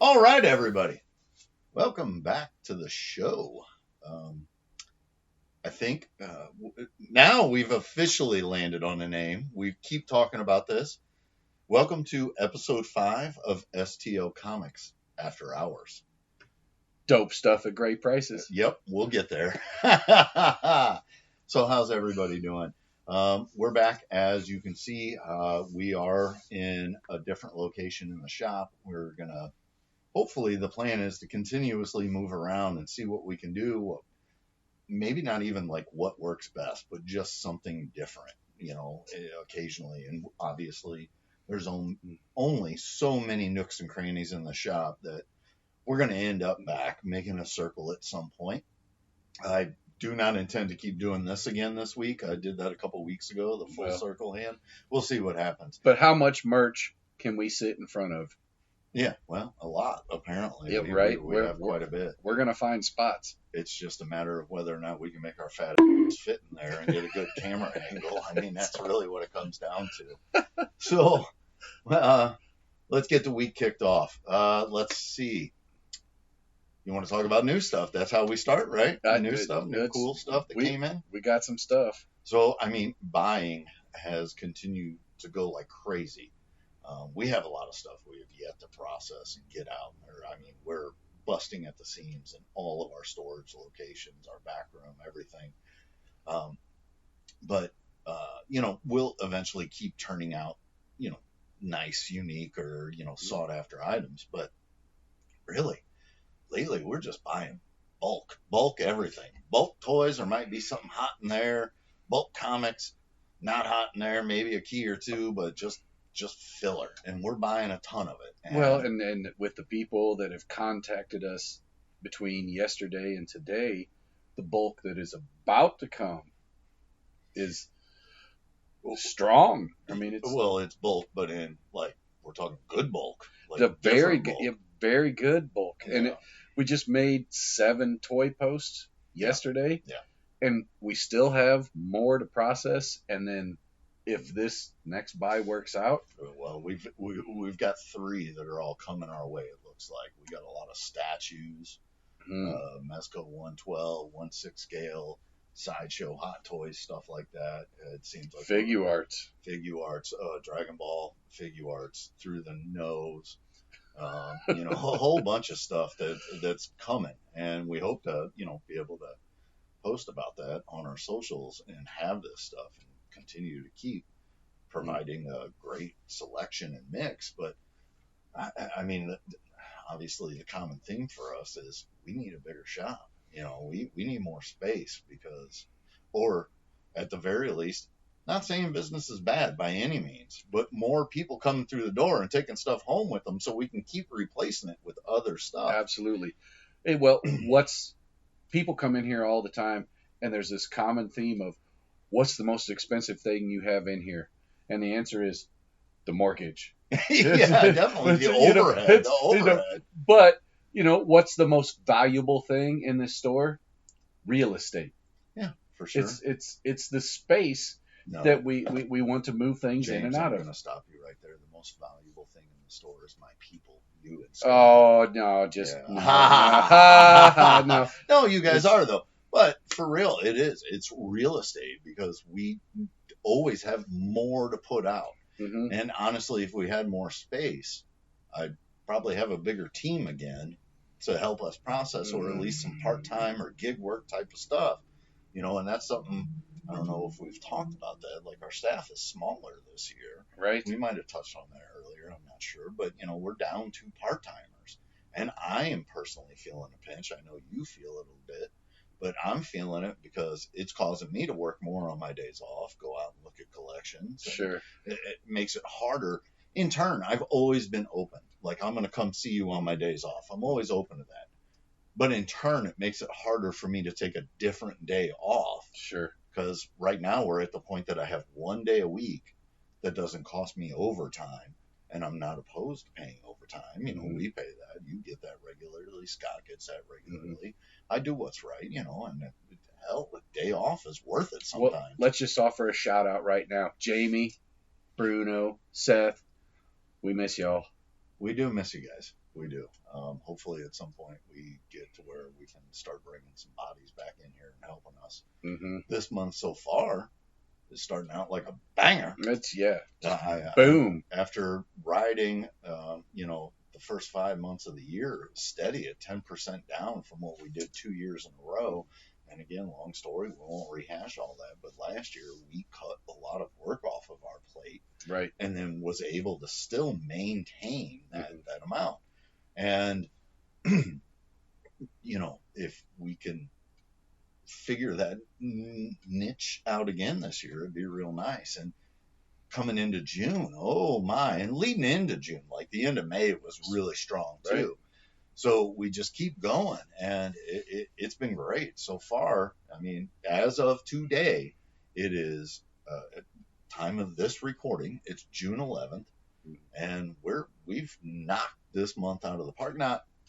All right, everybody. Welcome back to the show. I think now we've officially landed on a name. We keep talking about this. Welcome to episode 5 of StL Comics After Hours. Dope stuff at great prices. Yep, we'll get there. So how's everybody doing? We're back. As you can see, we are in a different location in the shop. We're going to hopefully the plan is to continuously move around and see what we can do. Maybe not even like what works best, but just something different, occasionally. And obviously there's only so many nooks and crannies in the shop that we're going to end up back making a circle at some point. I do not intend to keep doing this again this week. I did that a couple weeks ago, the full circle hand. We'll see what happens. But how much merch can we sit in front of? Yeah, well, a lot, apparently. Yeah, right. We have quite a bit. We're going to find spots. It's just a matter of whether or not we can make our fat ass fit in there and get a good camera angle. I mean, that's really what it comes down to. So, let's get the week kicked off. Let's see. You want to talk about new stuff? That's how we start, right? New cool stuff that came in. We got some stuff. So, I mean, buying has continued to go like crazy. We have a lot of stuff we have yet to process and get out there. I mean, we're busting at the seams in all of our storage locations, our back room, everything. But we'll eventually keep turning out, nice, unique, or, sought after items. But really, lately, we're just buying bulk everything. Bulk toys, there might be something hot in there. Bulk comics, not hot in there, maybe a key or two, but just filler, and we're buying a ton of it. And with the people that have contacted us between yesterday and today, the bulk that is about to come is strong. I mean, it's bulk, but in we're talking good bulk, the very good bulk. Yeah. And we just made 7 toy posts yesterday, and we still have more to process, and then if this next buy works out, well, we've got 3 that are all coming our way. It looks like we got a lot of statues, Mezco 112, 1/6 scale, sideshow hot toys, stuff like that. It seems like figure arts, Dragon Ball figure arts through the nose. A whole bunch of stuff that's coming, and we hope to be able to post about that on our socials and have this stuff and continue to keep providing a great selection and mix. But I mean, obviously the common theme for us is we need a bigger shop. We need more space or at the very least, not saying business is bad by any means, but more people coming through the door and taking stuff home with them so we can keep replacing it with other stuff. Absolutely. Hey, people come in here all the time, and there's this common theme of, what's the most expensive thing you have in here? And the answer is the mortgage. Yeah, definitely. The overhead. But, what's the most valuable thing in this store? Real estate. Yeah, for sure. It's the space that we want to move things James, in and out I'm of. I'm going to stop you right there. The most valuable thing in the store is my people. You and Scott. Oh, no, just no. No, you guys are, though. But for real, it is. It's real estate because we always have more to put out. Mm-hmm. And honestly, if we had more space, I'd probably have a bigger team again to help us process, or at least some part-time or gig work type of stuff. And that's something, I don't know if we've talked about that. Like, our staff is smaller this year. Right. We might have touched on that earlier. I'm not sure. But, we're down 2 part-timers. And I am personally feeling a pinch. I know you feel a little bit. But I'm feeling it because it's causing me to work more on my days off, go out and look at collections. Sure. It makes it harder. In turn, I've always been open. Like, I'm going to come see you on my days off. I'm always open to that. But in turn, it makes it harder for me to take a different day off. Sure. Because right now we're at the point that I have 1 day a week that doesn't cost me overtime. And I'm not opposed to paying overtime. We pay that. You get that regularly. Scott gets that regularly. Mm-hmm. I do what's right, and hell, a day off is worth it sometimes. Well, let's just offer a shout out right now. Jamie, Bruno, Seth, we miss y'all. We do miss you guys. We do. Hopefully, at some point, we get to where we can start bringing some bodies back in here and helping us. Mm-hmm. This month so far is starting out like a banger. It's boom. After riding, the first 5 months of the year steady at 10% down from what we did 2 years in a row. And again, long story, we won't rehash all that. But last year we cut a lot of work off of our plate, right? And then was able to still maintain that amount. And if we can figure that niche out again this year, it'd be real nice. And coming into June, oh my, and leading into June, like the end of May was really strong too. Right. So we just keep going, and it's been great so far. I mean, as of today, it is time of this recording. It's June 11th, and we've knocked this month out of the park.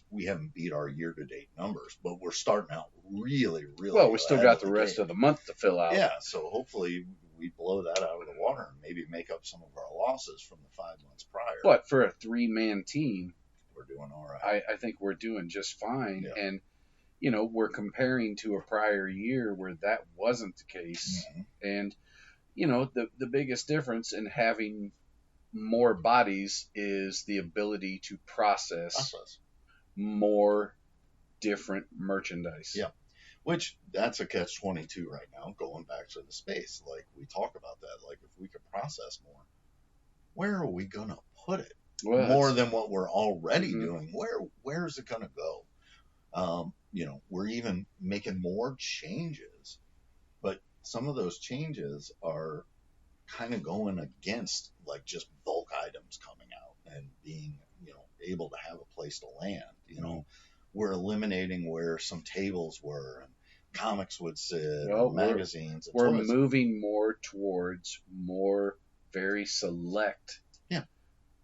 We haven't beat our year-to-date numbers, but we're starting out really, really well. We still got the rest of the month to fill out. Yeah, so hopefully we blow that out of the water and maybe make up some of our losses from the 5 months prior. But for a 3-man team, we're doing all right. I think we're doing just fine. Yeah. And, we're comparing to a prior year where that wasn't the case. Mm-hmm. And, the biggest difference in having more bodies is the ability to process. More different merchandise. Yeah. Which, that's a catch-22 right now, going back to the space. Like, we talk about that. Like, if we could process more, where are we going to put it? Well, more than what we're already doing. Where is it going to go? We're even making more changes. But some of those changes are kind of going against, like, just bulk items coming out and being, able to have a place to land. We're eliminating where some tables were and comics would sit, magazines. We're moving more towards more very select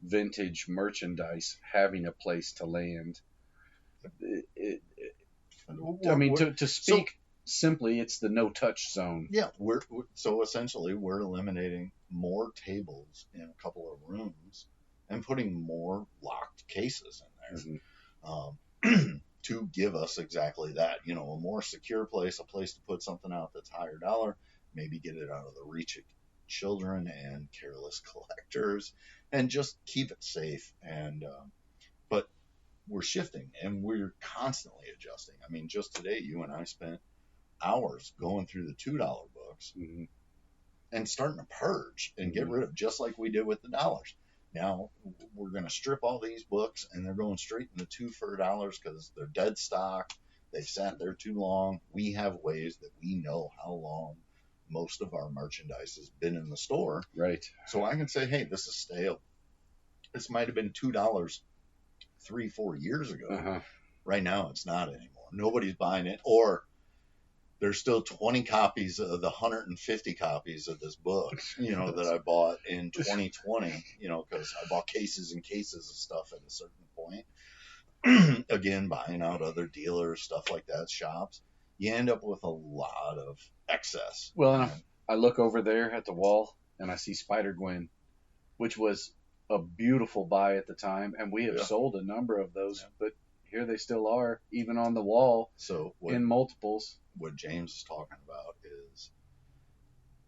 vintage merchandise having a place to land. To speak simply, it's the no-touch zone. Yeah, so essentially we're eliminating more tables in a couple of rooms and putting more locked cases in there. To give us exactly that, a more secure place, a place to put something out that's higher dollar, maybe get it out of the reach of children and careless collectors, and just keep it safe. And but we're shifting and we're constantly adjusting. I mean, just today, you and I spent hours going through the $2 books and starting to purge and get rid of, just like we did with the dollars. Now we're going to strip all these books, and they're going straight into $2 for $1 because they're dead stock. They've sat there too long. We have ways that we know how long most of our merchandise has been in the store. Right. So I can say, hey, this is stale. This might have been $2 3-4 years ago. Right now, it's not anymore. Nobody's buying it, or there's still 20 copies of the 150 copies of this book, that I bought in 2020, because I bought cases and cases of stuff at a certain point. Again, buying out other dealers, stuff like that, shops. You end up with a lot of excess. Well, I look over there at the wall and I see Spider-Gwen, which was a beautiful buy at the time, and we have sold a number of those, but here they still are, even on the wall, in multiples. What James is talking about is,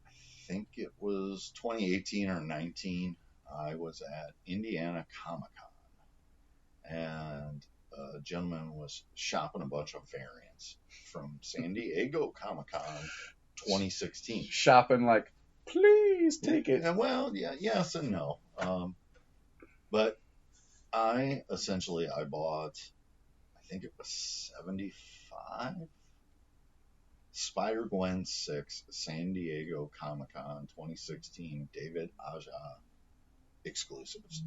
I think it was 2018 or 19, I was at Indiana Comic-Con, and a gentleman was shopping a bunch of variants from San Diego Comic-Con 2016. Shopping like, please take it. Well, yes and no. But I bought, I think it was 75 Spider-Gwen 6 San Diego Comic-Con 2016 David Aja exclusives.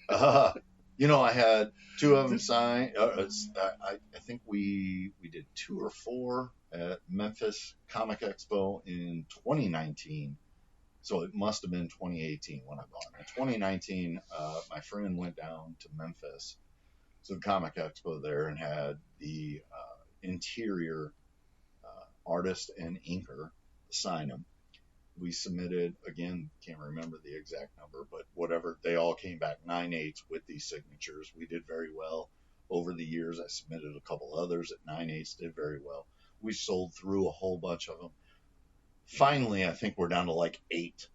I had 2 of them signed. I think we did 2 or 4 at Memphis Comic Expo in 2019. So it must have been 2018 when I bought it. In 2019, my friend went down to Memphis to the Comic Expo there and had the interior artist and inker sign them. We submitted, again, can't remember remember the exact number, but whatever, they all came back 9/8 with these signatures. We did very well over the years. I submitted a couple others at 9/8, did very well. We sold through a whole bunch of them. Finally, I think we're down to like 8,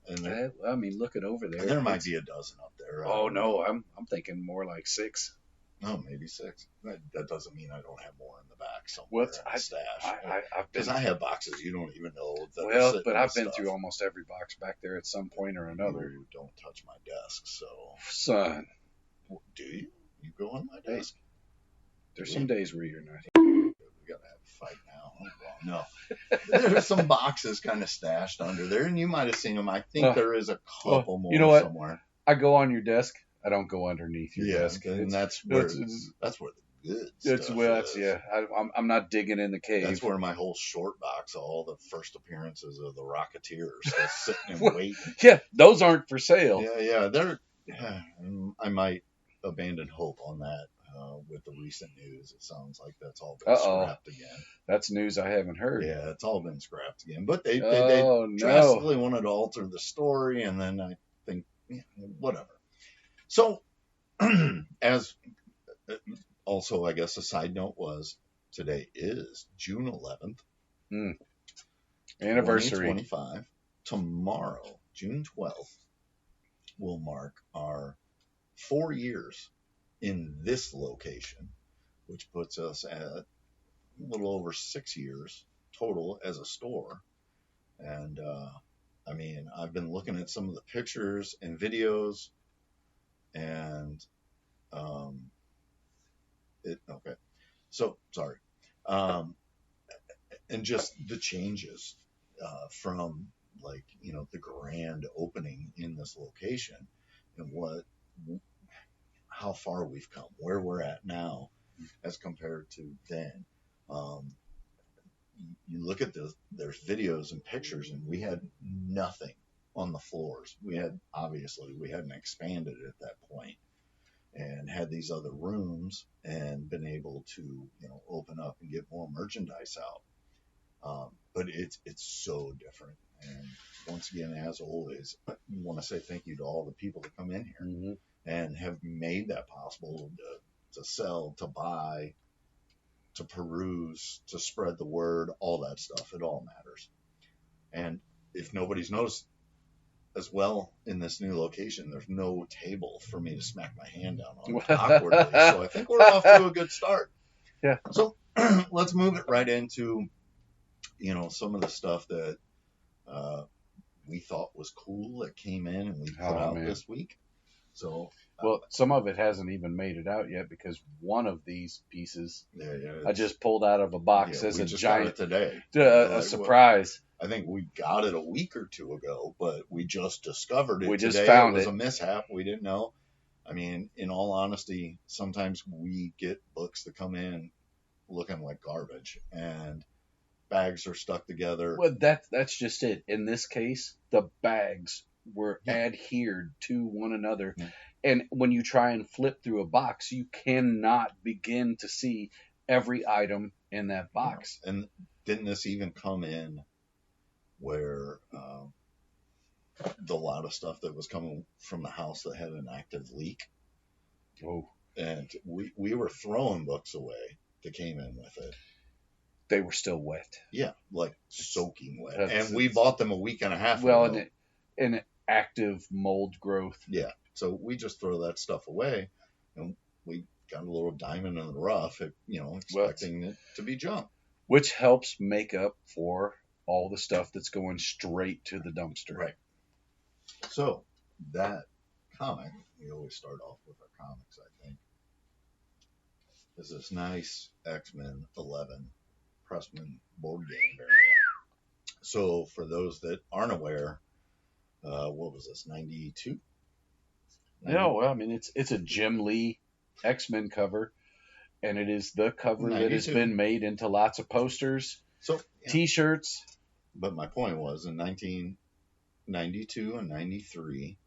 and I mean, looking over there, there might be a dozen up there. Oh no, I'm thinking more like 6. Oh, maybe 6. That doesn't mean I don't have more in the back somewhere in the stash. Because I have boxes you don't even know that. Well, but I've been through almost every box back there at some point or another. You don't touch my desk, so. Son. Do you? You go on my desk? There's some days where you're not. We gotta have a fight now. No. There's some boxes kind of stashed under there, and you might have seen them. I think there is a couple more somewhere. I go on your desk. I don't go underneath your desk, and that's where the good stuff is. I'm not digging in the cave. That's where my whole short box, all the first appearances of the Rocketeers, that's sitting and waiting. Yeah, those aren't for sale. I might abandon hope on that with the recent news. It sounds like that's all been scrapped again. That's news I haven't heard. Yeah, it's all been scrapped again. But they drastically wanted to alter the story, and then I think whatever. So, as also, I guess a side note was today is June 11th. Anniversary. 2025. Tomorrow, June 12th, will mark our 4 years in this location, which puts us at a little over 6 years total as a store. And, I mean, I've been looking at some of the pictures and videos, and and just the changes from the grand opening in this location, and how far we've come, where we're at now as compared to then. You look at there's videos and pictures, and we had nothing on the floors. We hadn't expanded at that point and had these other rooms and been able to open up and get more merchandise out. But it's so different. And once again, as always, I want to say thank you to all the people that come in here and have made that possible to sell, to buy, to peruse, to spread the word, all that stuff. It all matters. And if nobody's noticed as well, in this new location, there's no table for me to smack my hand down on awkwardly. So I think we're off to a good start. Yeah. So let's move it right into, some of the stuff that we thought was cool that came in and we put out this week. So, some of it hasn't even made it out yet because one of these pieces I just pulled out of a box as a giant today. A surprise. I think we got it a week or two ago, but we just discovered it. We just today. found it. Was a mishap. We didn't know. I mean, in all honesty, sometimes we get books that come in looking like garbage, and bags are stuck together. Well, that's just it. In this case, the bags were adhered to one another. Yeah. And when you try and flip through a box, you cannot begin to see every item in that box. And didn't this even come in where the lot of stuff that was coming from the house that had an active leak? Oh. And we were throwing books away that came in with it. They were still wet. Yeah, like soaking wet. And we bought them a week and a half ago. Well, in active mold growth. Yeah. So we just throw that stuff away, and we got a little diamond in the rough, expecting it to be junk. Which helps make up for all the stuff that's going straight to the dumpster. Right. So that comic, we always start off with our comics, I think, is this nice X-Men 11 Pressman board game variant. So for those that aren't aware, what was this, 92? No, I mean, it's a Jim Lee X-Men cover, and it is the cover 92. That has been made into lots of posters, T-shirts. But my point was, in 1992 and 93,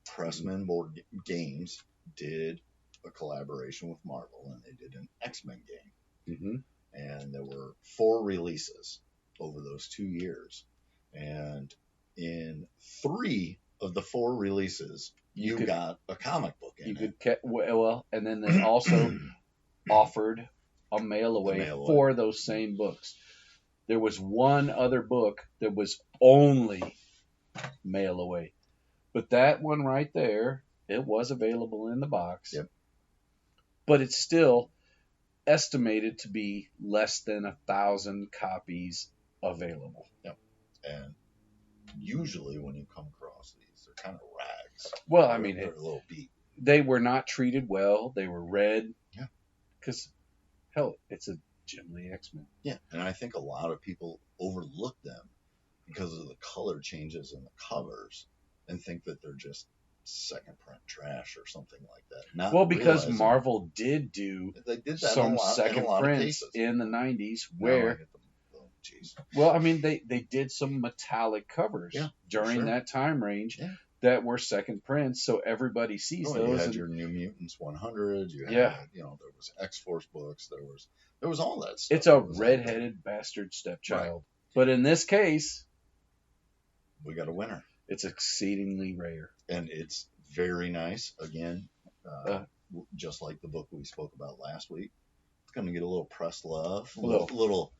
Pressman Board Games did a collaboration with Marvel, and they did an X-Men game. Mm-hmm. And there were 4 releases over those 2 years. And in 3 of the 4 releases, you got a comic book in it. Well, and then they also offered a mail away for those same books. There was one other book that was only mail away. But that one right there, it was available in the box. Yep. But it's still estimated to be less than 1,000 copies available. Yep. And usually when you come across these, they're kind of rags. Well, I mean, they're a little beat. They were not treated well. They were read. Yeah. Because, hell, it's a Jim Lee X-Men. Yeah, and I think a lot of people overlook them because of the color changes in the covers and think that they're just second print trash or something like that. Well, because Marvel did do they did that some second prints in the 90s where... Well, I mean, they did some metallic covers during that time range that were second prints, so everybody sees those. You had your New Mutants 100. You had, there was X-Force books. There was all that stuff. It's a red-headed bastard stepchild. Right. But in this case, we got a winner. It's exceedingly rare, and it's very nice. Again, just like the book we spoke about last week, it's going to get a little press love, a little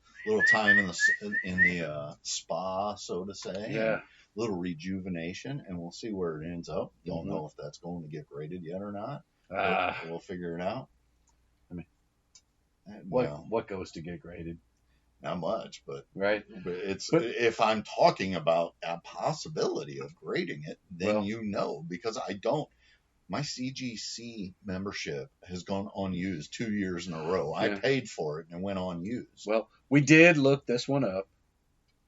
time in the spa, so to say. Yeah. A little rejuvenation, and we'll see where it ends up. Don't know if that's going to get graded yet or not. We'll figure it out. I mean, what goes to get graded? Not much, but right. But if I'm talking about a possibility of grading it, then because I don't. My CGC membership has gone unused 2 years in a row. I paid for it and it went unused. Well, we did look this one up,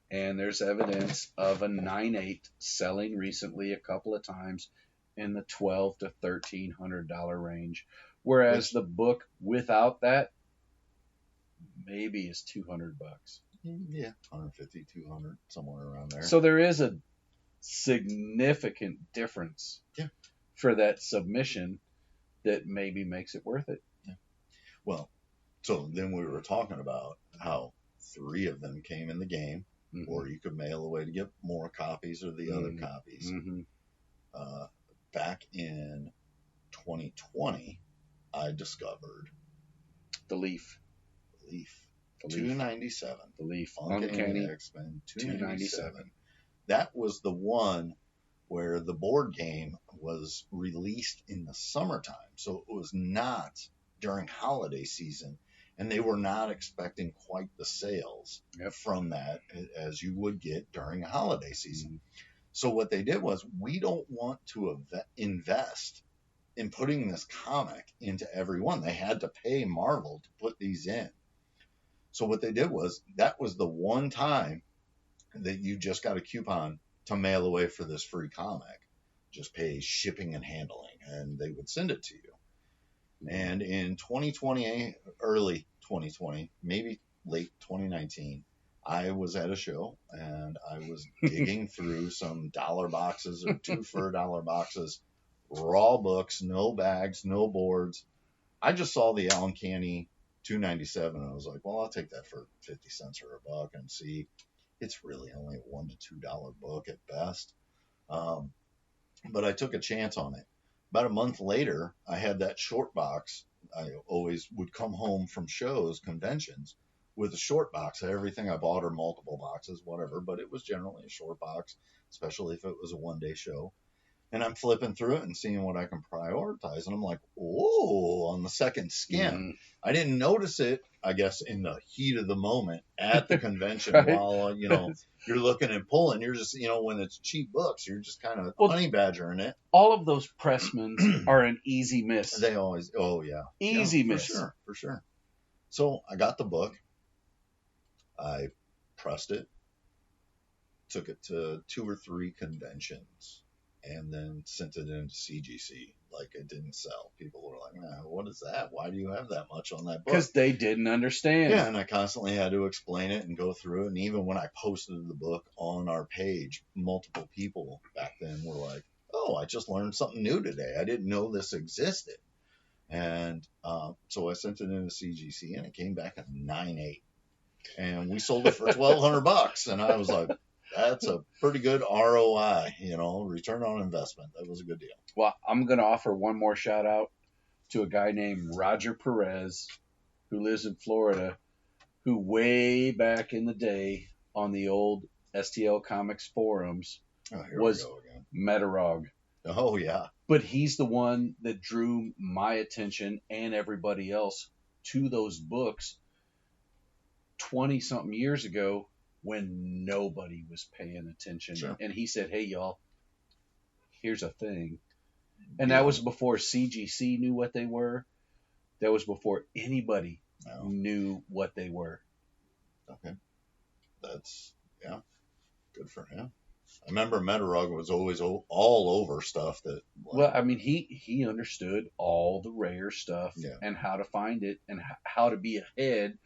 and there's evidence of a 9.8 selling recently a couple of times in the $1,200 to $1,300 range, whereas the book without that maybe is $200. Yeah, 150, 200, somewhere around there. So there is a significant difference. Yeah. For that submission that maybe makes it worth it. Yeah. Well, so then we were talking about how 3 of them came in the game, or you could mail away to get more copies or the other copies. Back in 2020, I discovered the Leaf. $297. The Leaf. Uncanny X-Men $297. That was the one where the board game was released in the summertime. So it was not during holiday season, and they were not expecting quite the sales from that as you would get during a holiday season. So what they did was, we don't want to invest in putting this comic into everyone. They had to pay Marvel to put these in. So what they did was, that was the one time that you just got a coupon to mail away for this free comic. Just pay shipping and handling, and they would send it to you. And in 2020, early 2020, maybe late 2019, I was at a show, and I was digging through some dollar boxes or 2 for $1 boxes, raw books, no bags, no boards. I just saw the Uncanny $297, and I was like, well, I'll take that for 50 cents or $1 and see. It's really only a $1 to $2 book at best. But I took a chance on it. About a month later, I had that short box. I always would come home from shows, conventions, with a short box of everything I bought, or multiple boxes, whatever. But it was generally a short box, especially if it was a one-day show. And I'm flipping through it and seeing what I can prioritize. And I'm like, oh, on the second skim. I didn't notice it, I guess, in the heat of the moment at the convention while, you're looking and pulling. You're just, when it's cheap books, you're just kind of honey badgering it. All of those Pressmans are an easy miss. They always, Easy miss. For sure. So I got the book. I pressed it. Took it to 2 or 3 conventions. And then sent it into CGC. Like, it didn't sell. People were like, what is that? Why do you have that much on that book? Because they didn't understand. Yeah, and I constantly had to explain it and go through it. And even when I posted the book on our page, multiple people back then were like, oh, I just learned something new today. I didn't know this existed. And so I sent it into CGC, and it came back at 9.8. And we sold it for $1,200. And I was like, That's a pretty good ROI, return on investment. That was a good deal. Well, I'm going to offer one more shout out to a guy named Roger Perez, who lives in Florida, who way back in the day on the old StL Comics forums was Metarog. Oh, yeah. But he's the one that drew my attention and everybody else to those books 20-something years ago when nobody was paying attention. Sure. And he said, hey, y'all, here's a thing. And that was before CGC knew what they were. That was before anybody knew what they were. Okay. That's, good for him. I remember Metarog was always all over stuff that... Well, I mean, he understood all the rare stuff and how to find it and how to be ahead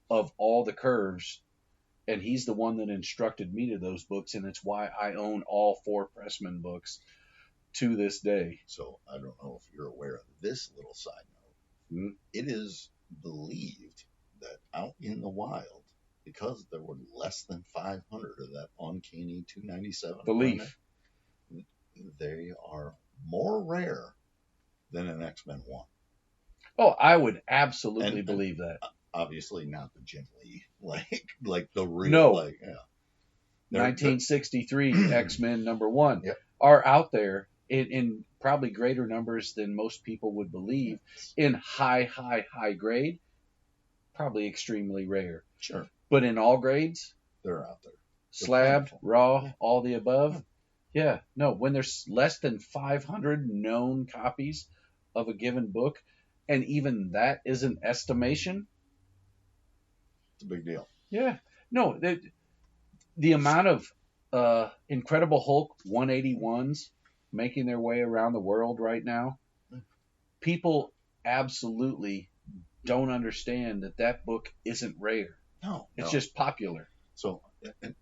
of all the curves. And he's the one that instructed me to those books, and it's why I own all 4 Pressman books to this day. So I don't know if you're aware of this little side note. Mm-hmm. It is believed that out in the wild, because there were less than 500 of that uncanny 297 belief, they are more rare than an X-Men 1. Oh, I would absolutely believe that. Obviously not the Jim Lee, like the real, 1963 X-Men #1 are out there in probably greater numbers than most people would believe. In high grade, probably extremely rare. Sure. But in all grades, they're out there. Slab, raw, all the above. Yeah. No, when there's less than 500 known copies of a given book, and even that is an estimation. It's a big deal. Yeah. No, the amount of Incredible Hulk 181s making their way around the world right now, people absolutely don't understand that book isn't rare. No. It's just popular. So, and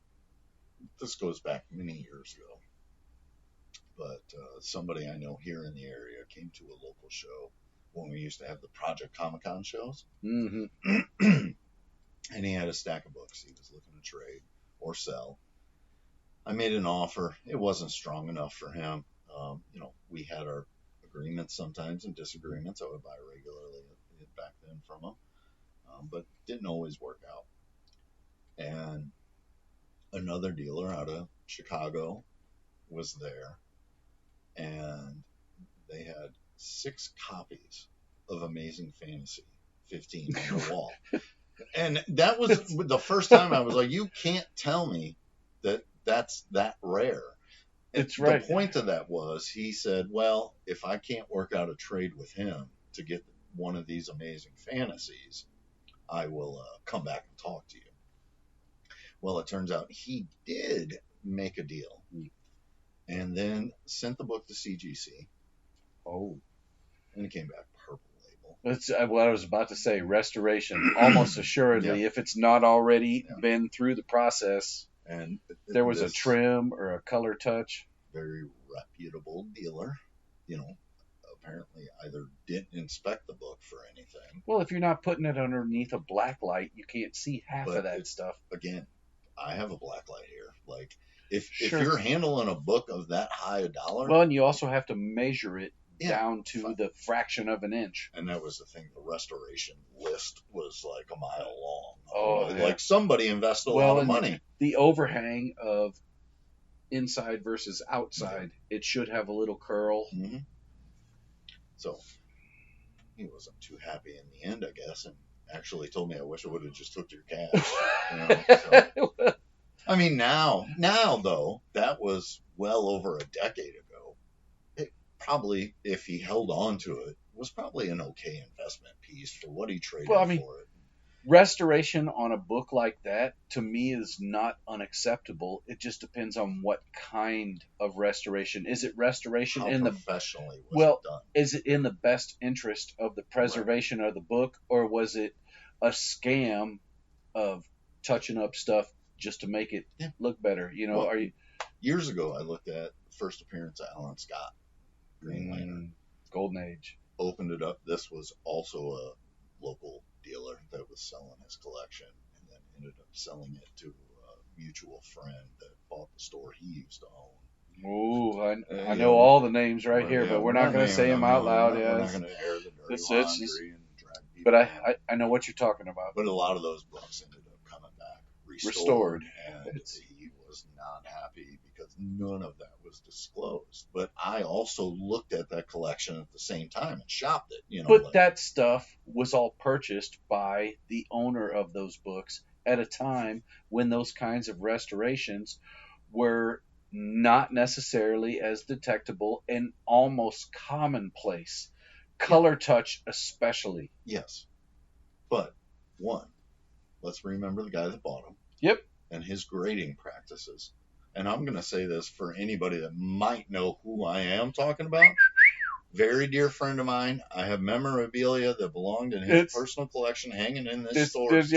this goes back many years ago, but somebody I know here in the area came to a local show when we used to have the Project Comic-Con shows. Mm-hmm. And he had a stack of books he was looking to trade or sell. I made an offer. It wasn't strong enough for him. We had our agreements sometimes and disagreements. I would buy regularly back then from him, but didn't always work out. And another dealer out of Chicago was there, and they had 6 copies of Amazing Fantasy 15 on the wall. And that was the first time I was like, you can't tell me that's that rare. It's right. The point of that was, he said, well, if I can't work out a trade with him to get one of these Amazing Fantasies, I will come back and talk to you. Well, it turns out he did make a deal and then sent the book to CGC. Oh. And it came back purple label. That's what I was about to say. Restoration, almost assuredly, if it's not already been through the process. And there was a trim or a color touch. Very reputable dealer, apparently either didn't inspect the book for anything. Well, if you're not putting it underneath a black light, you can't see half of that stuff. Again, I have a black light here. Like, if you're handling a book of that high a dollar. Well, and you also have to measure it down to the fraction of an inch. And that was the thing. The restoration list was like a mile long. Oh, like somebody invested a lot of money. The overhang of inside versus outside, it should have a little curl. Mm-hmm. So he wasn't too happy in the end, I guess, and actually told me, I wish I would have just took your cash. So. I mean, now though, that was well over a decade ago. It probably, if he held on to it, was probably an okay investment piece for what he traded for it. Restoration on a book like that, to me, is not unacceptable. It just depends on what kind of restoration. Is it restoration professionally was it done? Is it in the best interest of the preservation of the book, or was it a scam of touching up stuff just to make it look better? Years ago, I looked at the first appearance of Alan Scott, Green Lantern, Golden Age. Opened it up. This was also a local dealer that was selling his collection, and then ended up selling it to a mutual friend that bought the store he used to own. Ooh, I know all the names right here, but we're not going to say them out loud. We're not going to air the dirty laundry and drag people. But I know what you're talking about. But a lot of those books ended up coming back restored. And he was not happy because none of that was disclosed. But I also looked at that collection at the same time and shopped it. You know, but that stuff was all purchased by the owner of those books at a time when those kinds of restorations were not necessarily as detectable and almost commonplace. Color touch especially. Yes. But one, let's remember the guy that bought them. Yep. And his grading practices. And I'm going to say this for anybody that might know who I am talking about. Very dear friend of mine. I have memorabilia that belonged in his personal collection hanging in this store. There's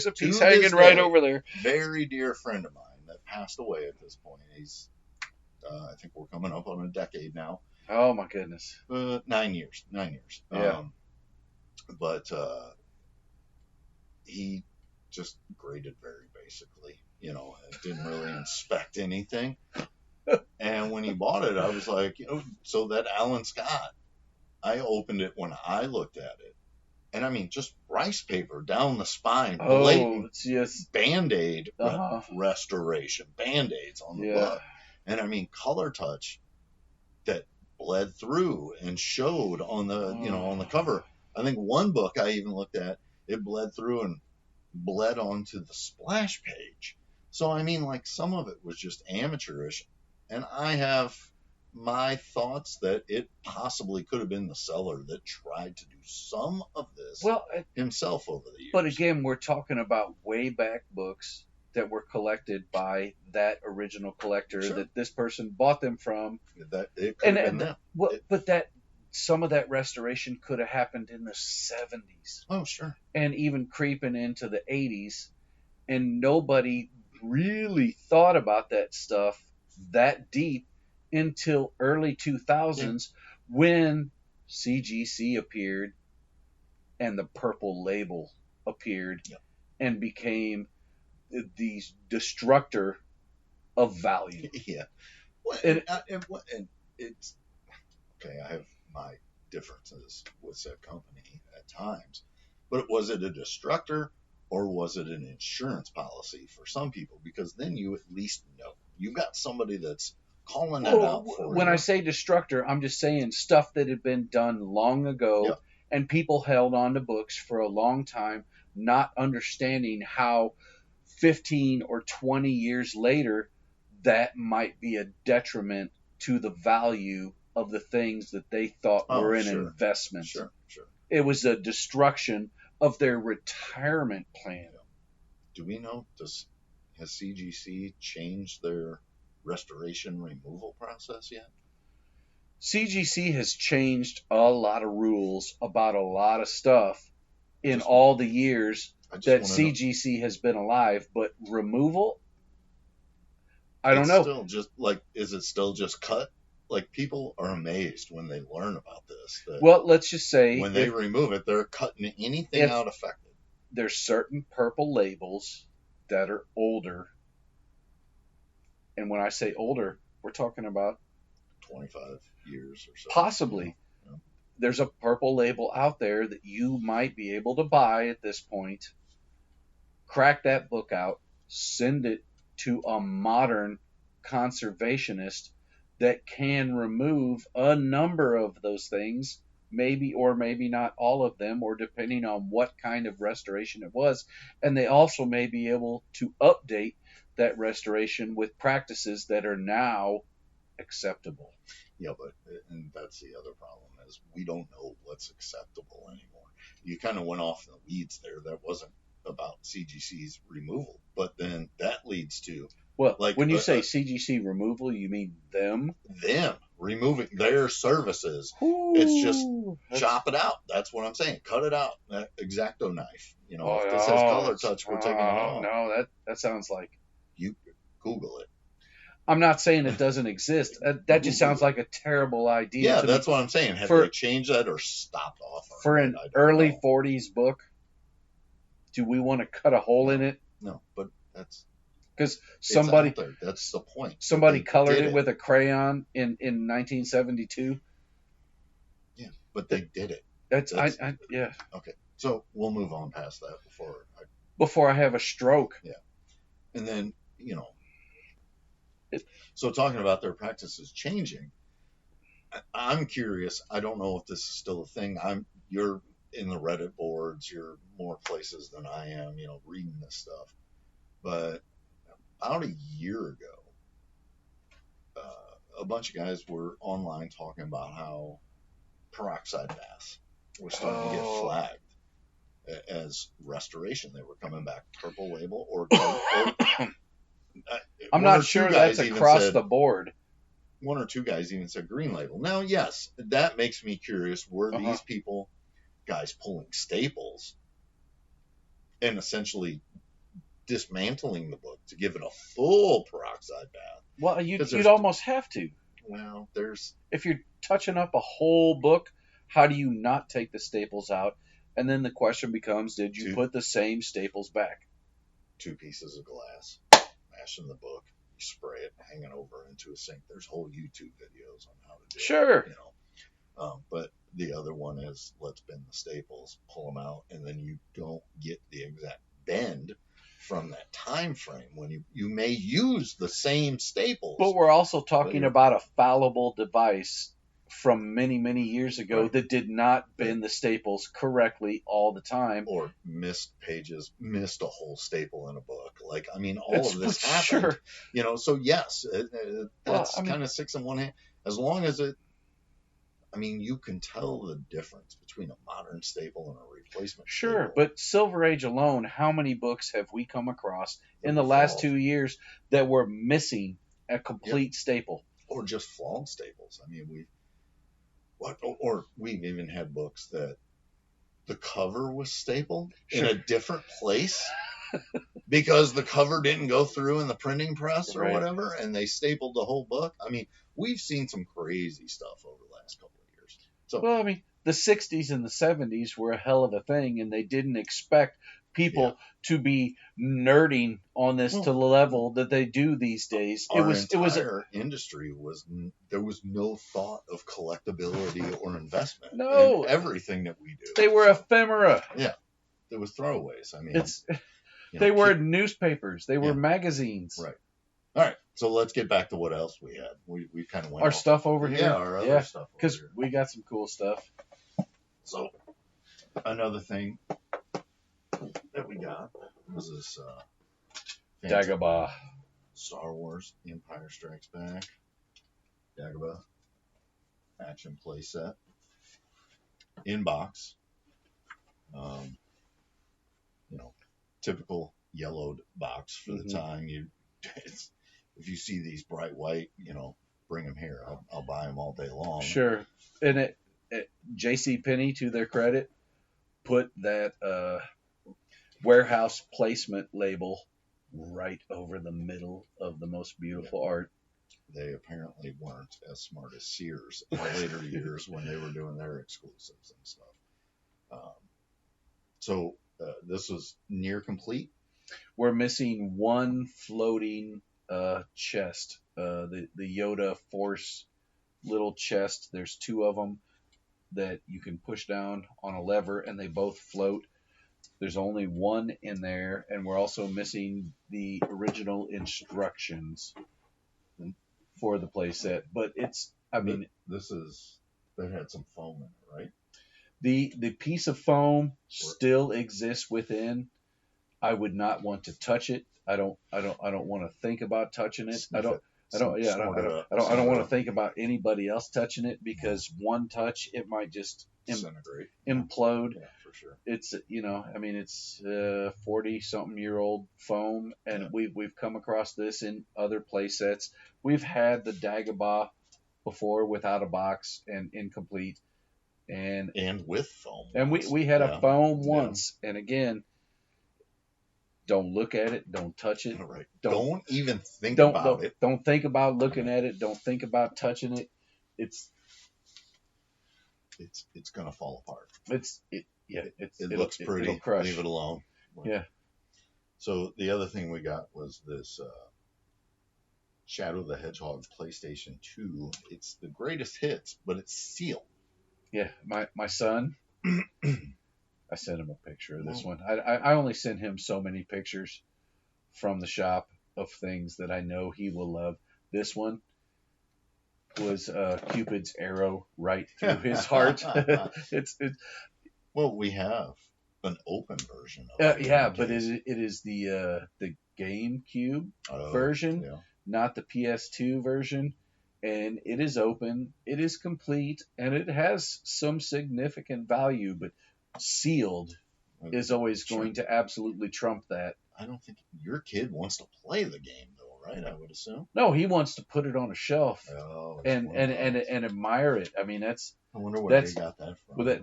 a piece hanging right over there. Very dear friend of mine that passed away at this point. He's, I think we're coming up on a decade now. Oh my goodness. 9 years. 9 years. Yeah. But he just graded very basically, you know, didn't really inspect anything. And when he bought it, I was like, you know, so that Alan Scott, I opened it when I looked at it. And I mean, just rice paper down the spine, blatant Band-Aid restoration, Band-Aids on the book. And I mean, color touch that bled through and showed on the, you know, on the cover. I think one book I even looked at, it bled through and bled onto the splash page. So, I mean, like, some of it was just amateurish. And I have my thoughts that it possibly could have been the seller that tried to do some of this himself over the years. But again, we're talking about way back books that were collected by that original collector that this person bought them from. That it could have been them. But that some of that restoration could have happened in the 70s. Oh, sure. And even creeping into the 80s. And nobody really thought about that stuff that deep until early 2000s when CGC appeared and the purple label appeared and became the destructor of value. Yeah. Well, and it's okay. I have my differences with said company at times, but was it a destructor or was it an insurance policy for some people? Because then you at least know. You got somebody that's calling it out for you. When I say destructor, I'm just saying stuff that had been done long ago and people held on to books for a long time, not understanding how 15 or 20 years later that might be a detriment to the value of the things that they thought were an investment. Sure. It was a destruction of their retirement plan. Do we know, has CGC changed their restoration removal process yet? CGC has changed a lot of rules about a lot of stuff in all the years that CGC has been alive, but removal, I don't know. Still just like, is it still just cut? Like, people are amazed when they learn about this. Well, let's just say when they remove it, they're cutting anything out affected. There's certain purple labels that are older. And when I say older, we're talking about 25 years or so. Possibly. Yeah. There's a purple label out there that you might be able to buy at this point. Crack that book out, send it to a modern conservationist that can remove a number of those things, maybe or maybe not all of them, or depending on what kind of restoration it was. And they also may be able to update that restoration with practices that are now acceptable. Yeah, but and that's the other problem is we don't know what's acceptable anymore. You kind of went off in the weeds there. That wasn't about CGC's removal, but then that leads to like when you say CGC removal, you mean them removing their services. Ooh, it's just chop it out. That's what I'm saying. Cut it out. That X-Acto knife. You know, if this has color touch, we're taking it off. No, that sounds like you Google it. I'm not saying it doesn't exist. That just sounds like a terrible idea. Yeah, that's what I'm saying. Have they changed that or stopped off? For an early 40s book, do we want to cut a hole in it? No, but that's... Because somebody, that's the point. Somebody colored it with a crayon in 1972. Yeah, but they did it. Yeah. Okay, so we'll move on past that before I have a stroke. Yeah, and then so talking about their practices changing, I'm curious. I don't know if this is still a thing. You're in the Reddit boards. You're more places than I am. Reading this stuff. But about a year ago, a bunch of guys were online talking about how peroxide baths were starting to get flagged as restoration. They were coming back purple label or I'm not sure that's across the board. One or two guys even said green label. Now, yes, that makes me curious. Were these guys pulling staples and essentially dismantling the book to give it a full peroxide bath? Well, you'd almost have to. Well, if you're touching up a whole book, how do you not take the staples out? And then the question becomes, did you put the same staples back? 2 pieces of glass, mash in the book, you spray it, hang it over into a sink. There's whole YouTube videos on how to do it. Sure. But the other one is, let's bend the staples, pull them out, and then you don't get the exact bend from that time frame when you may use the same staples. But we're also talking about a fallible device from many, many years ago that did not bend the staples correctly all the time. Or missed pages, missed a whole staple in a book. All of this happened. Sure. So yes, that's kind of 6 in one hand. As long as you can tell the difference between a modern staple and a replacement staple. But Silver Age alone, how many books have we come across in the last 2 years that were missing a complete staple? Or just flawed staples. We've even had books that the cover was stapled in a different place because the cover didn't go through in the printing press or whatever, and they stapled the whole book. We've seen some crazy stuff over the last couple of years. So, the 60s and the 70s were a hell of a thing, and they didn't expect people to be nerding on this to the level that they do these days. Our entire industry there was no thought of collectability or investment in everything that we do. They were ephemera. Yeah, there was throwaways. They were newspapers. They were magazines. Right. All right. So let's get back to what else we had. We kind of went our stuff over here. Yeah, our other stuff. Because we got some cool stuff. So another thing that we got was this Dagobah Star Wars Empire Strikes Back Dagobah action playset in box. Typical yellowed box for the time. If you see these bright white, bring them here. I'll buy them all day long. Sure. And JCPenney, to their credit, put that warehouse placement label right over the middle of the most beautiful art. They apparently weren't as smart as Sears in later years when they were doing their exclusives and stuff. So this was near complete. We're missing one floating chest, the Yoda Force little chest. There's 2 of them that you can push down on a lever, and they both float. There's only one in there, and we're also missing the original instructions for the playset. But it's, that had some foam in it, right? The piece of foam still exists within. I would not want to touch it. I don't want to think about touching it. I don't want to think about anybody else touching it, because one touch, it might just implode. Yeah, for sure. It's it's 40-something-year-old foam, and we've come across this in other play sets. We've had the Dagobah before without a box and incomplete, and with foam. And we had a foam once, and again, don't look at it. Don't touch it. Right. Don't even think about it. Don't think about looking at it. Don't think about touching it. It's gonna fall apart. It looks pretty. It'll crush. Leave it alone. Yeah. So the other thing we got was this Shadow the Hedgehog PlayStation 2. It's the greatest hits, but it's sealed. Yeah, my son, I sent him a picture of this one. I only send him so many pictures from the shop of things that I know he will love. This one was Cupid's arrow right through his heart. it's Well, we have an open version of it. Yeah, but it is the GameCube version, not the PS2 version. And it is open, it is complete, and it has some significant value, but sealed is always going to absolutely trump that. I don't think your kid wants to play the game, though, right? I would assume. No, he wants to put it on a shelf and admire it. I mean, that's. I wonder where they got that from. Well,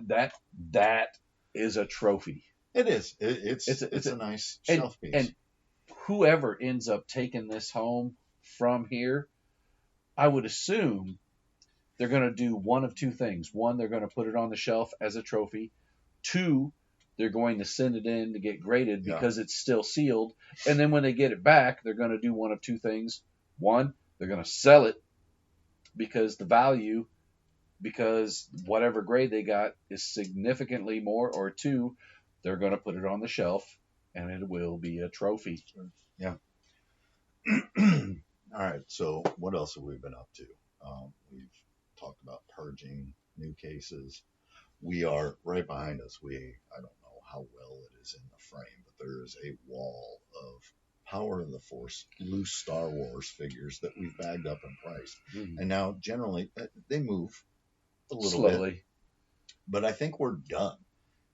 that is a trophy. It is. It's a nice shelf piece. And whoever ends up taking this home from here, I would assume they're going to do one of two things. One, they're going to put it on the shelf as a trophy. Two, they're going to send it in to get graded because it's still sealed. And then when they get it back, they're going to do one of two things. One, they're going to sell it because the value, because whatever grade they got is significantly more. Or two, they're going to put it on the shelf and it will be a trophy. Yeah. All right, so what else have we been up to? We've talked about purging new cases. We are right behind us. I don't know how well it is in the frame, but there is a wall of Power of the Force loose Star Wars figures that we've bagged up and priced. Mm-hmm. And now generally they move a little slowly bit, but I think we're done.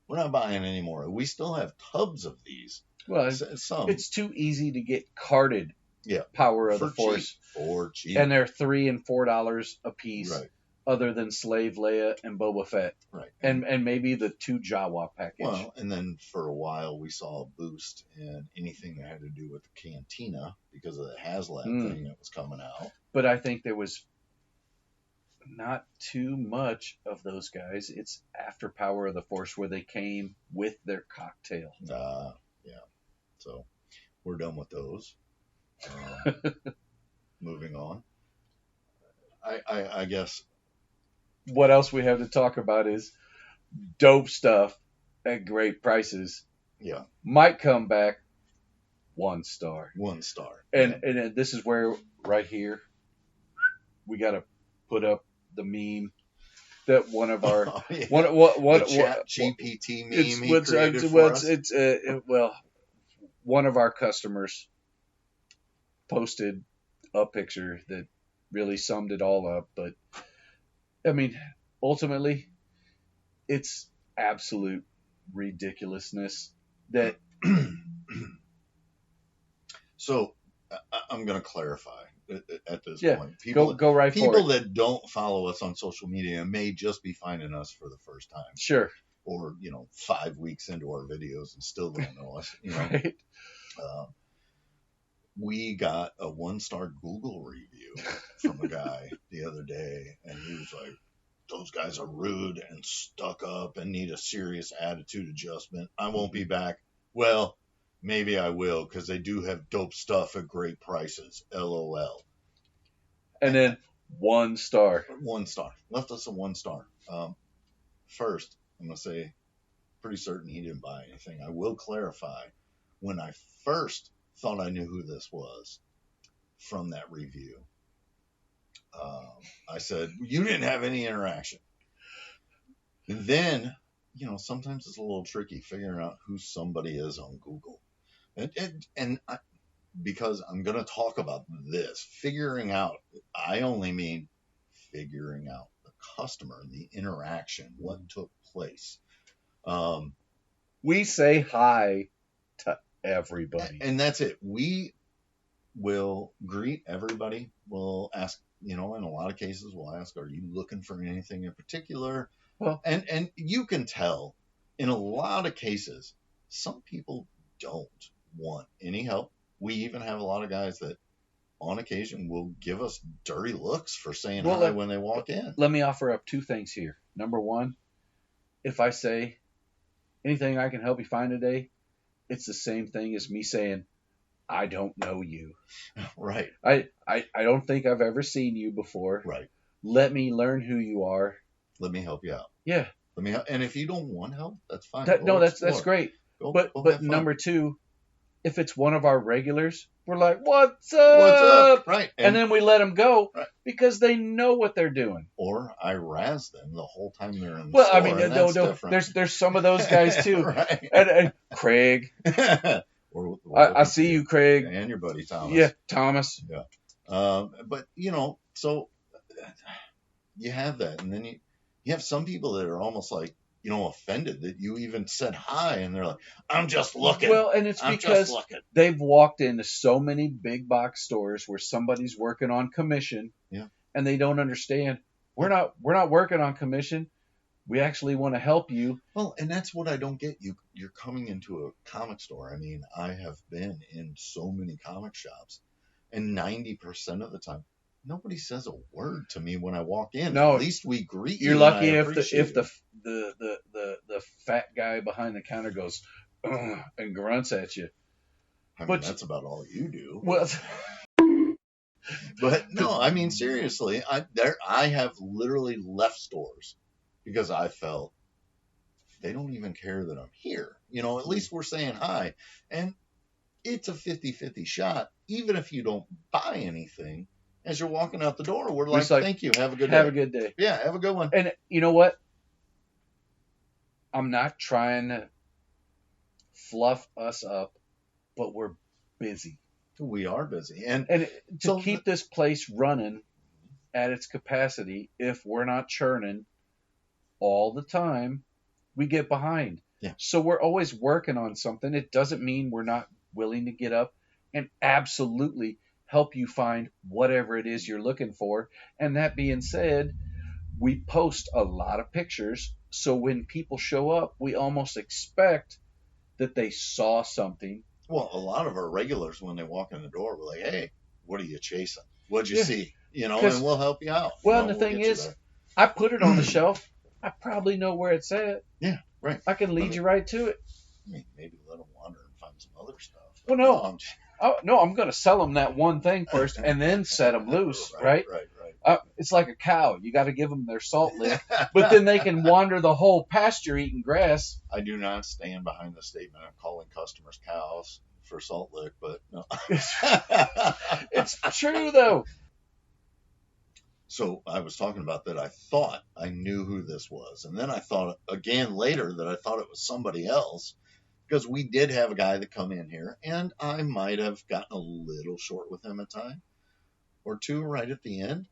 We're not buying any more. We still have tubs of these. Well, it's too easy to get carded. Yeah, Power of the Force for cheap, and they're $3 and $4 a piece, right? Other than Slave Leia and Boba Fett, right? And maybe the 2 Jawa package. Well, and then for a while we saw a boost in anything that had to do with the Cantina because of the HasLab thing that was coming out. But I think there was not too much of those guys. It's after Power of the Force where they came with their cocktail. Yeah. So we're done with those. Moving on. I guess what else we have to talk about is dope stuff at great prices. Yeah. Might come back 1 star. 1 star. And this is where right here we got to put up the meme that one of our the chat GPT meme one of our customers posted a picture that really summed it all up. But I mean, ultimately, it's absolute ridiculousness that. So I'm going to clarify at this point. Go right for it. People that don't follow us on social media may just be finding us for the first time. Sure. Or 5 weeks into our videos and still don't know us. Right. We got a 1-star Google review from a guy the other day, and he was like, "Those guys are rude and stuck up and need a serious attitude adjustment. I won't be back." Well, maybe I will, because they do have dope stuff at great prices. LOL. And then 1 star. 1 star. Left us a 1 star. First, I'm going to say, pretty certain he didn't buy anything. I will clarify. When I first thought I knew who this was from that review, I said, "You didn't have any interaction." And then, sometimes it's a little tricky figuring out who somebody is on Google. Because I'm going to talk about this, figuring out, I only mean figuring out the customer, the interaction, what took place. We say hi to everybody. And that's it. We will greet everybody. We'll ask, in a lot of cases, we'll ask, "Are you looking for anything in particular?" Well, and you can tell in a lot of cases, some people don't want any help. We even have a lot of guys that on occasion will give us dirty looks for saying hi when they walk in. Let me offer up 2 things here. Number 1, if I say, "Anything I can help you find today?" it's the same thing as me saying, I don't know you. Right. I don't think I've ever seen you before. Right. Let me learn who you are. Let me help you out. Yeah. Let me help. And if you don't want help, that's fine. That's great. But number two, if it's one of our regulars, we're like, what's up? What's up? Right. And then we let them go, right, because they know what they're doing. Or I razz them the whole time they're in the store. Well, I mean, no. There's some of those guys too. Right. And Craig. I see you, Craig. And your buddy Thomas. Yeah, Thomas. Yeah. But, so you have that. And then you have some people that are almost like, offended that you even said hi, and they're like, I'm just looking. Well, and it's because they've walked into so many big box stores where somebody's working on commission, and they don't understand. We're not working on commission. We actually want to help you. Well, and that's what I don't get. You're coming into a comic store. I mean, I have been in so many comic shops, and 90% of the time, nobody says a word to me when I walk in. No, at least we greet you. You're lucky if the fat guy behind the counter goes and grunts at you. I mean, that's about all you do. Well, but no, I mean, seriously, I have literally left stores because I felt they don't even care that I'm here. At least we're saying hi, and it's a 50-50 shot. Even if you don't buy anything, as you're walking out the door, we're like, thank you. Have a good day. Have a good day. Yeah, have a good one. And you know what? I'm not trying to fluff us up, but we're busy. We are busy. And to keep this place running at its capacity, if we're not churning all the time, we get behind. Yeah. So we're always working on something. It doesn't mean we're not willing to get up and absolutely help you find whatever it is you're looking for. And that being said, we post a lot of pictures, so when people show up, we almost expect that they saw something. Well, a lot of our regulars, when they walk in the door, we're like, hey, what are you chasing? What'd you see? And we'll help you out. Well, and the thing is, I put it on the shelf. I probably know where it's at. Yeah, right. I can lead you right to it. I mean, maybe let them wander and find some other stuff. Well, no. I'm going to sell them that one thing first and then set them loose, right? Right. It's like a cow. You got to give them their salt lick, but then they can wander the whole pasture eating grass. I do not stand behind the statement of calling customers cows for salt lick, but no. It's true, though. So I was talking about that. I thought I knew who this was. And then I thought again later that I thought it was somebody else, because we did have a guy that come in here, and I might have gotten a little short with him a time or two right at the end.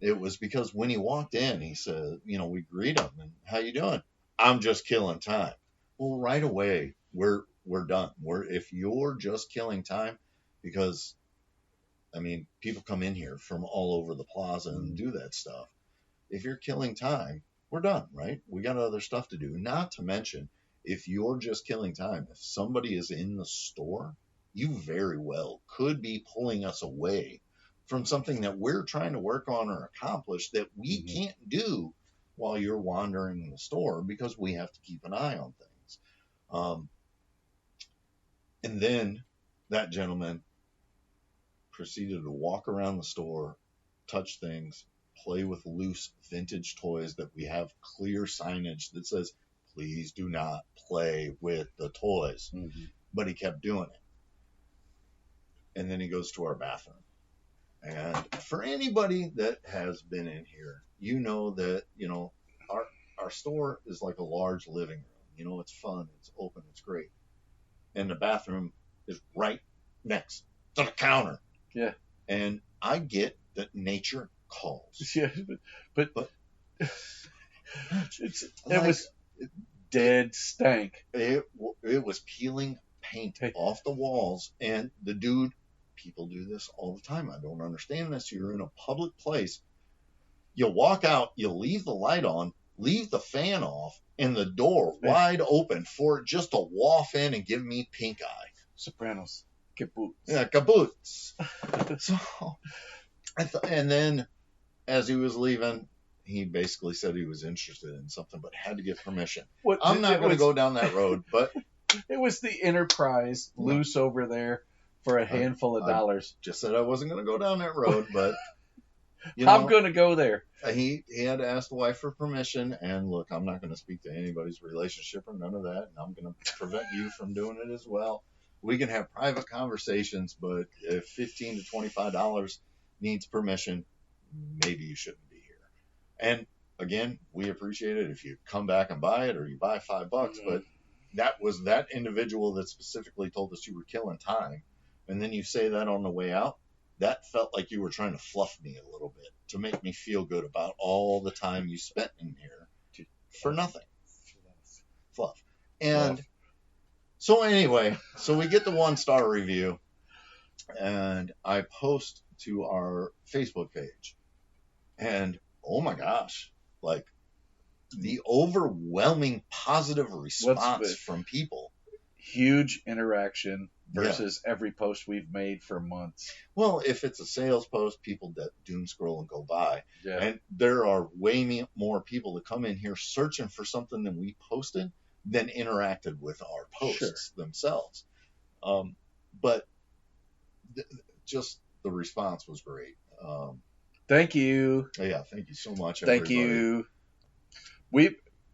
It was because when he walked in, he said, we greet him, and how you doing? I'm just killing time. Well, right away, we're done. If you're just killing time, because I mean, people come in here from all over the plaza and do that stuff. If you're killing time, we're done, right? We got other stuff to do. Not to mention, if you're just killing time, if somebody is in the store, you very well could be pulling us away from something that we're trying to work on or accomplish that we can't do while you're wandering in the store, because we have to keep an eye on things. And then that gentleman proceeded to walk around the store, touch things, play with loose vintage toys that we have clear signage that says, please do not play with the toys. But he kept doing it. And then he goes to our bathroom. And for anybody that has been in here, that, our store is like a large living room. It's fun, it's open, it's great. And the bathroom is right next to the counter. Yeah. And I get that nature calls. Yeah, but it was dead stank. It was peeling paint off the walls, and the dude, people do this all the time. I don't understand this. You're in a public place. You walk out, you leave the light on, leave the fan off, and the door wide open for it just to waft in and give me pink eye. Sopranos. Kaput. Yeah, kaput. So, and then as he was leaving, he basically said he was interested in something, but had to get permission. I'm not going to go down that road, but It was the Enterprise loose over there for a handful of dollars. Just said I wasn't going to go down that road, but I'm going to go there. He had to ask the wife for permission, and look, I'm not going to speak to anybody's relationship or none of that, and I'm going to prevent you from doing it as well. We can have private conversations, but if $15 to $25 needs permission, maybe you shouldn't be here. And again, we appreciate it if you come back and buy it or you buy $5, but that was that individual that specifically told us you were killing time. And then you say that on the way out. That felt like you were trying to fluff me a little bit to make me feel good about all the time you spent in here for nothing. Fluff. And so anyway, so we get the 1-star review, and I post to our Facebook page. And oh my gosh, like the overwhelming positive response from people. Huge interaction versus every post we've made for months. Well, if it's a sales post, people that doom scroll and go by. Yeah. And there are way more people that come in here searching for something than we posted than interacted with our posts themselves. But just the response was great. Thank you. Yeah, thank you so much, everybody. Thank you.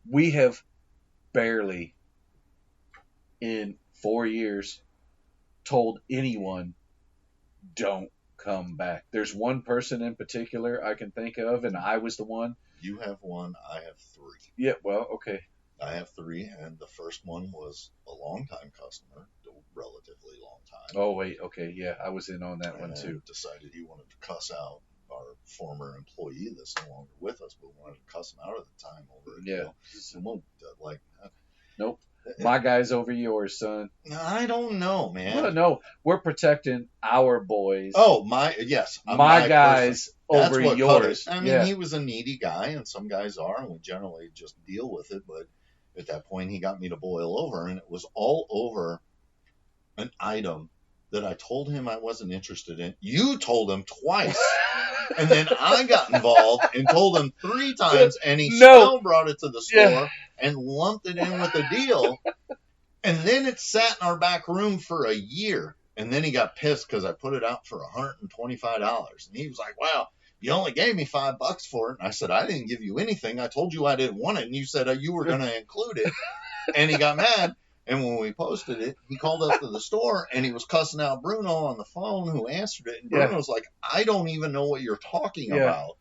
We have barely in 4 years told anyone don't come back. There's one person in particular I can think of, and I was the one. You have one, I have 3. Yeah, well, okay. I have 3, and the first one was a long-time customer, a relatively long time. Oh, wait, okay, yeah, I was in on that one too. Decided he wanted to cuss out our former employee that's no longer with us, but wanted to cuss him out at the time over it. Yeah. And we'll, nope. My guy's over yours, son. I don't know, man. Well, no, we're protecting our boys. Oh, my guys person. over yours. I mean, he was a needy guy, and some guys are, and we generally just deal with it. But at that point, he got me to boil over, and it was all over an item that I told him I wasn't interested in. You told him twice. And then I got involved and told him 3 times, and he still brought it to the store and lumped it in with a deal. And then it sat in our back room for a year. And then he got pissed because I put it out for $125. And he was like, wow, you only gave me $5 for it. And I said, I didn't give you anything. I told you I didn't want it. And you said you were going to include it. And he got mad. And when we posted it, he called up to the store and he was cussing out Bruno on the phone who answered it. And Bruno was like, I don't even know what you're talking about.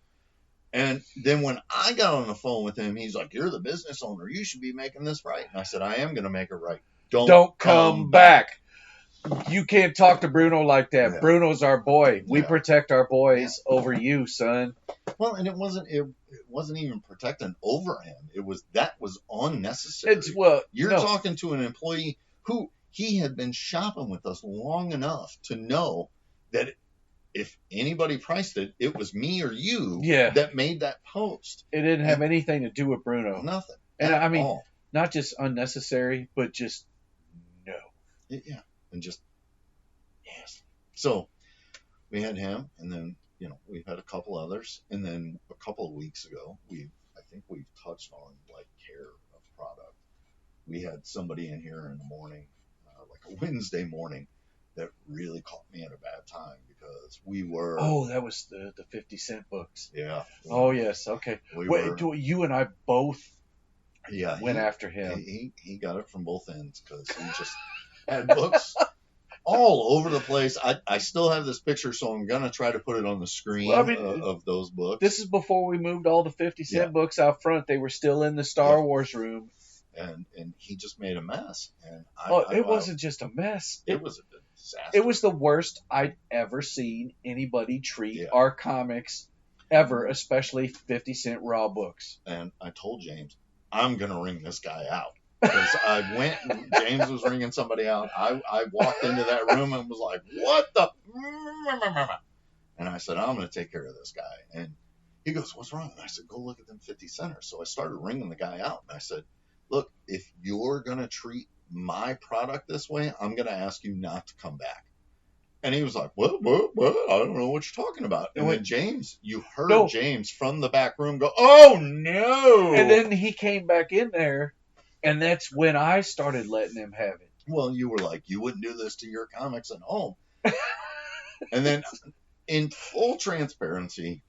And then when I got on the phone with him, he's like, you're the business owner. You should be making this right. And I said, I am going to make it right. Don't come back. You can't talk to Bruno like that. Yeah. Bruno's our boy. We protect our boys over you, son. Well, and it wasn't even protecting over him. That was unnecessary. You're talking to an employee who he had been shopping with us long enough to know that if anybody priced it, it was me or you that made that post. It didn't have anything to do with Bruno. Nothing. And I mean, not just unnecessary, but just no. Yeah. And just, yes. So we had him, and then, we've had a couple others. And then a couple of weeks ago, I think we've touched on, care of product. We had somebody in here in the morning, like a Wednesday morning, that really caught me at a bad time because we were... Oh, that was the 50-cent books. Yeah. Oh, yes. Okay. You and I both went after him. He got it from both ends because he just... had books all over the place. I still have this picture, so I'm going to try to put it on the screen of those books. This is before we moved all the 50-cent books out front. They were still in the Star Wars room. And he just made a mess. And it wasn't just a mess. It was a disaster. It was the worst I'd ever seen anybody treat our comics ever, especially 50-cent raw books. And I told James, I'm going to ring this guy out. Because James was ringing somebody out. I walked into that room and was like, what the? And I said, I'm going to take care of this guy. And he goes, what's wrong? And I said, go look at them 50 centers. So I started ringing the guy out. And I said, look, if you're going to treat my product this way, I'm going to ask you not to come back. And he was like, what? I don't know what you're talking about. And then James, you heard James from the back room go, oh, no. And then he came back in there. And that's when I started letting him have it. Well, you were like, you wouldn't do this to your comics at home. And then, in full transparency,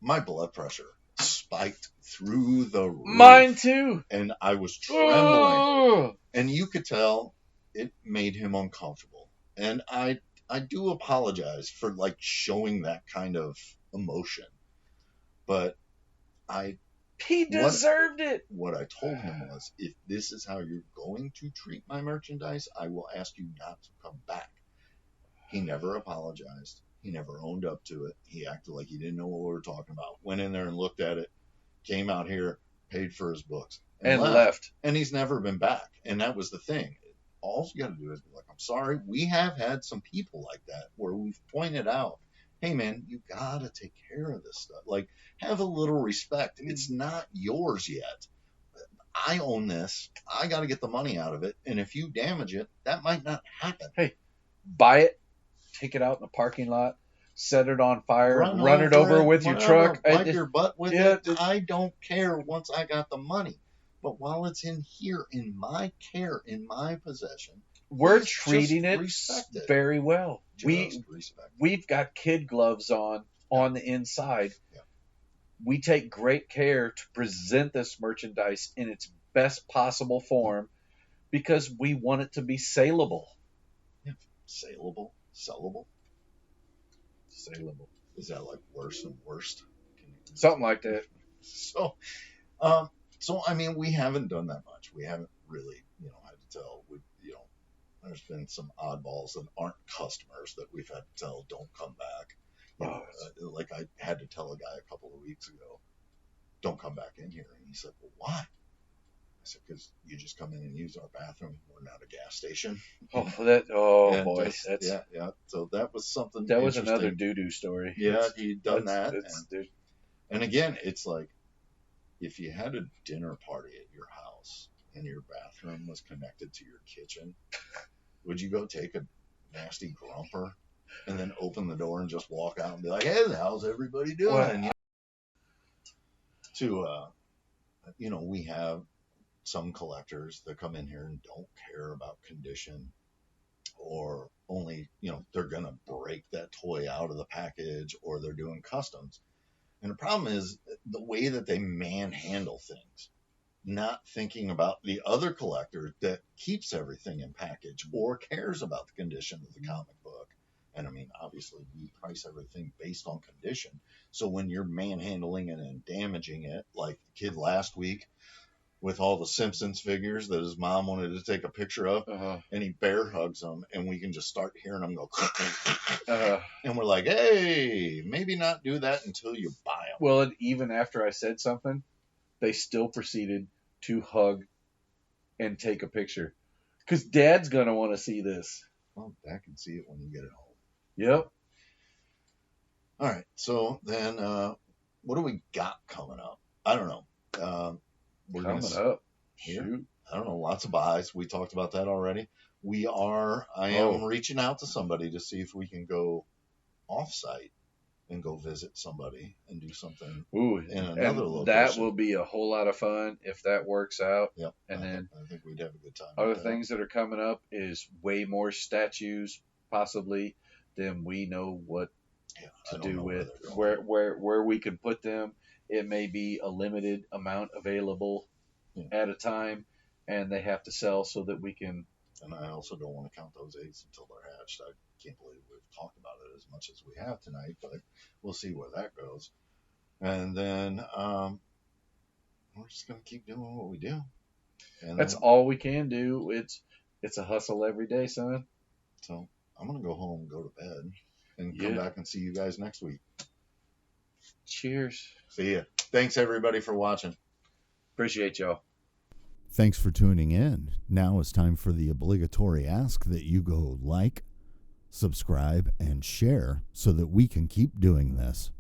my blood pressure spiked through the roof. Mine too. And I was trembling. And you could tell it made him uncomfortable. And I do apologize for like showing that kind of emotion. But he deserved it. What I told him was, if this is how you're going to treat my merchandise, I will ask you not to come back. He never apologized. He never owned up to it. He acted like he didn't know what we were talking about. Went in there and looked at it, came out here, paid for his books, and left. And he's never been back. And that was the thing. All you got to do is be like, I'm sorry. We have had some people like that where we've pointed out, hey, man, you got to take care of this stuff. Like, have a little respect. It's not yours yet. I own this. I got to get the money out of it. And if you damage it, that might not happen. Hey, buy it. Take it out in the parking lot, set it on fire, run it over with your truck. Wipe your butt with it. I don't care once I got the money. But while it's in here, in my care, in my possession, we're treating it very well. We've got kid gloves on the inside. Yeah. We take great care to present this merchandise in its best possible form because we want it to be saleable. Yeah. Saleable? Sellable? Saleable. Is that like worse and worst? Something like that. So, I mean, we haven't done that much. We haven't really, had to tell. There's been some oddballs that aren't customers that we've had to tell don't come back. Like I had to tell a guy a couple of weeks ago, don't come back in here. And he said, well, why? I said, because you just come in and use our bathroom. We're not a gas station. Boy. Yeah. So that was something. That was another doo-doo story. Yeah, he'd done that. And again, it's like, if you had a dinner party at your house and your bathroom was connected to your kitchen, would you go take a nasty grumper and then open the door and just walk out and be like, hey, how's everybody doing? Well, we have some collectors that come in here and don't care about condition, or only, they're going to break that toy out of the package, or they're doing customs. And the problem is the way that they manhandle things, not thinking about the other collector that keeps everything in package or cares about the condition of the comic book. And I mean, obviously, we price everything based on condition. So when you're manhandling it and damaging it, like the kid last week with all the Simpsons figures that his mom wanted to take a picture of, and he bear hugs them, and we can just start hearing them go, and we're like, hey, maybe not do that until you buy them. Well, and even after I said something, they still proceeded to hug and take a picture. Because Dad's going to want to see this. Well, Dad can see it when you get it home. Yep. All right. So then, what do we got coming up? I don't know. We're coming up. Shoot. I don't know. Lots of buys. We talked about that already. I am reaching out to somebody to see if we can go off-site and go visit somebody and do something in another location. That will be a whole lot of fun if that works out. Yep. And I think we'd have a good time. Other things that are coming up is way more statues, possibly, than we know what to do with. Where we can put them. It may be a limited amount available at a time, and they have to sell so that we can. And I also don't want to count those eggs until they're hatched. I can't believe we've talked about it as much as we have tonight, but we'll see where that goes. And then we're just going to keep doing what we do. And that's all we can do. It's a hustle every day, son. So I'm going to go home and go to bed and come back and see you guys next week. Cheers. See ya. Thanks, everybody, for watching. Appreciate y'all. Thanks for tuning in. Now it's time for the obligatory ask that you go like, subscribe, and share so that we can keep doing this.